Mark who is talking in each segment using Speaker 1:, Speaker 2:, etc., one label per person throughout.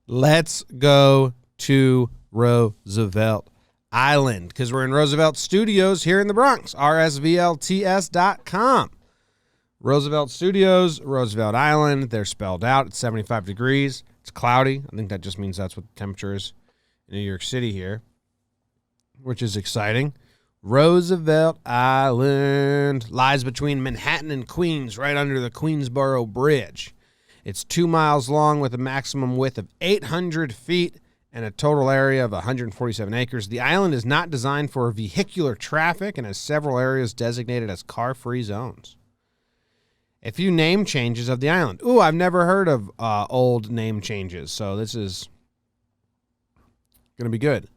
Speaker 1: Let's go to Roosevelt Island because we're in Roosevelt Studios here in the Bronx, rsvlts.com. Roosevelt Studios, Roosevelt Island. They're spelled out. It's 75 degrees. It's cloudy. I think that just means that's what the temperature is in New York City here, which is exciting. Roosevelt Island lies between Manhattan and Queens, right under the Queensboro Bridge. It's 2 miles long with a maximum width of 800 feet and a total area of 147 acres. The island is not designed for vehicular traffic and has several areas designated as car-free zones. A few name changes of the island. Ooh, I've never heard of old name changes, so this is going to be good.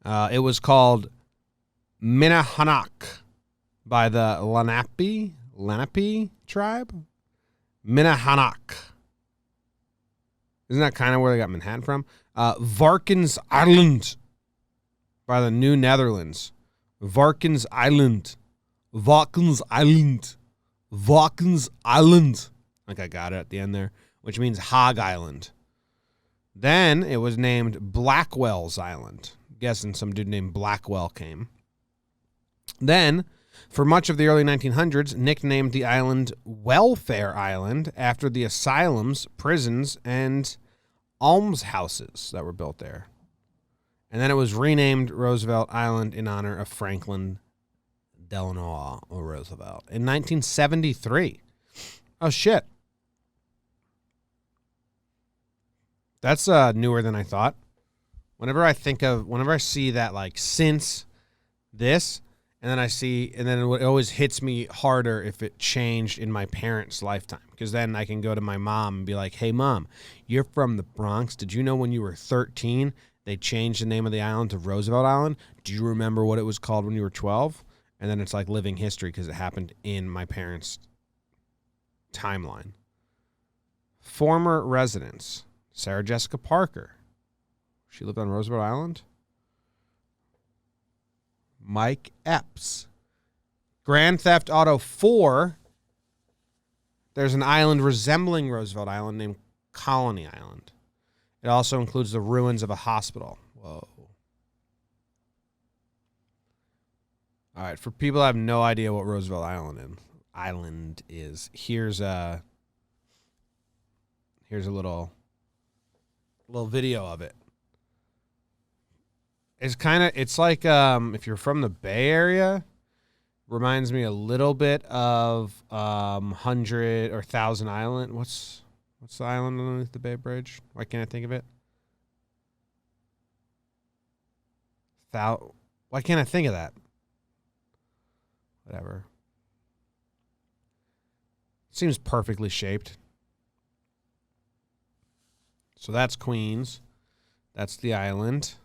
Speaker 1: It was called Minnehanak by the Lenape tribe. Minnehanak. Isn't that kind of where they got Manhattan from? Varkens Island by the New Netherlands. Varkens Island. Varkens Island. Varkens Island. Like I got it at the end there, which means Hog Island. Then it was named Blackwell's Island. I'm guessing some dude named Blackwell came. Then, for much of the early 1900s, nicknamed the island Welfare Island after the asylums, prisons, and almshouses that were built there. And then it was renamed Roosevelt Island in honor of Franklin Delano Roosevelt in 1973. Oh, shit. That's newer than I thought. Whenever I see that, like, since this, and then it always hits me harder if it changed in my parents' lifetime. Because then I can go to my mom and be like, hey, Mom, you're from the Bronx. Did you know when you were 13, they changed the name of the island to Roosevelt Island? Do you remember what it was called when you were 12? And then it's like living history because it happened in my parents' timeline. Former residents. Sarah Jessica Parker. She lived on Roosevelt Island. Mike Epps. Grand Theft Auto 4. There's an island resembling Roosevelt Island named Colony Island. It also includes the ruins of a hospital. Whoa. All right, for people who have no idea what Roosevelt Island is, here's a little video of it. It's like if you're from the Bay Area, reminds me a little bit of 100 or 1,000 Island. What's the island underneath the Bay Bridge? Why can't I think of it? Why can't I think of that? Whatever. Seems perfectly shaped. So that's Queens. That's the island.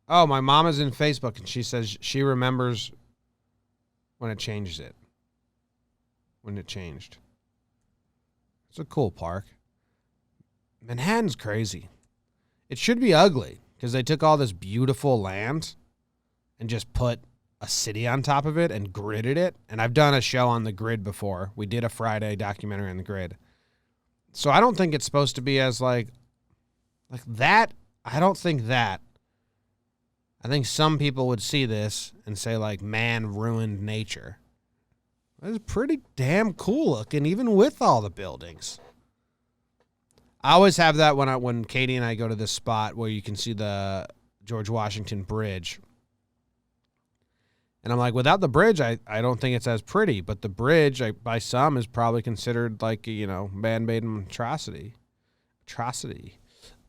Speaker 1: Oh, my mom is in Facebook, and she says she remembers when it changed. It's a cool park. Manhattan's crazy. It should be ugly because they took all this beautiful land and just put a city on top of it and gridded it. And I've done a show on the grid before. We did a Friday documentary on the grid. So I don't think it's supposed to be as like that. I don't think that. I think some people would see this and say, like, man ruined nature. It's pretty damn cool looking, even with all the buildings. I always have that when Katie and I go to this spot where you can see the George Washington Bridge. And I'm like, without the bridge, I don't think it's as pretty. But the bridge, by some, is probably considered like, man-made atrocity.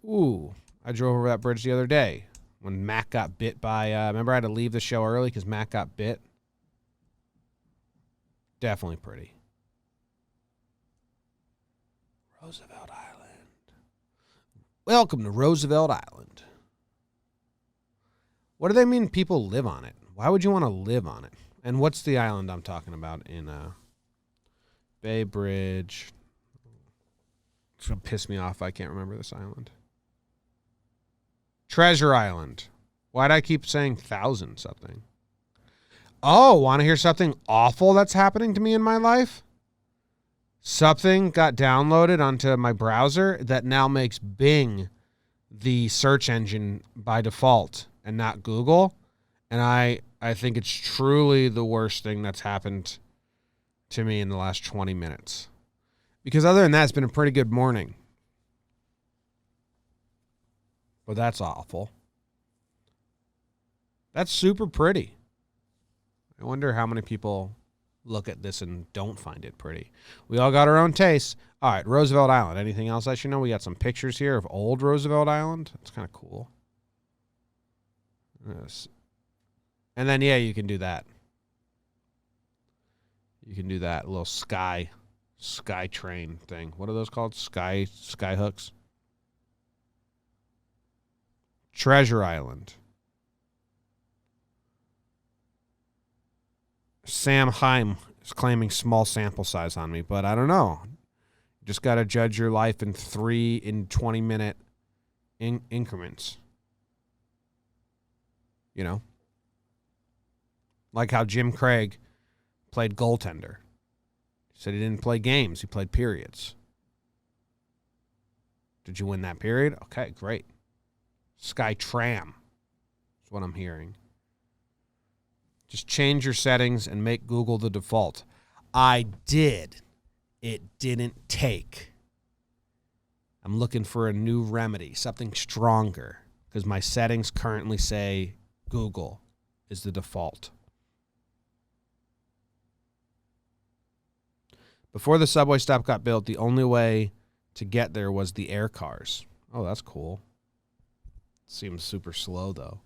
Speaker 1: Ooh, I drove over that bridge the other day. When Mac got bit by, remember I had to leave the show early because Mac got bit? Definitely pretty. Roosevelt Island. Welcome to Roosevelt Island. What do they mean people live on it? Why would you want to live on it? And what's the island I'm talking about in Bay Bridge? It's going to piss me off. I can't remember this island. Treasure Island. Why'd I keep saying 1,000 something? Oh, want to hear something awful that's happening to me in my life? Something got downloaded onto my browser that now makes Bing the search engine by default and not Google. And I think it's truly the worst thing that's happened to me in the last 20 minutes. Because other than that, it's been a pretty good morning. But that's awful. That's super pretty. I wonder how many people look at this and don't find it pretty. We all got our own tastes. All right, Roosevelt Island. Anything else I should know? We got some pictures here of old Roosevelt Island. That's kind of cool. Yes. And then, yeah, you can do that. You can do that little sky train thing. What are those called? Sky hooks? Treasure Island. Sam Heim is claiming small sample size on me, but I don't know. You just got to judge your life in 20-minute increments. You know? Like how Jim Craig played goaltender. He said he didn't play games. He played periods. Did you win that period? Okay, great. Sky Tram is what I'm hearing. Just change your settings and make Google the default. I did. It didn't take. I'm looking for a new remedy, something stronger, because my settings currently say Google is the default. Before the subway stop got built, the only way to get there was the air cars. Oh, that's cool. Seems super slow, though.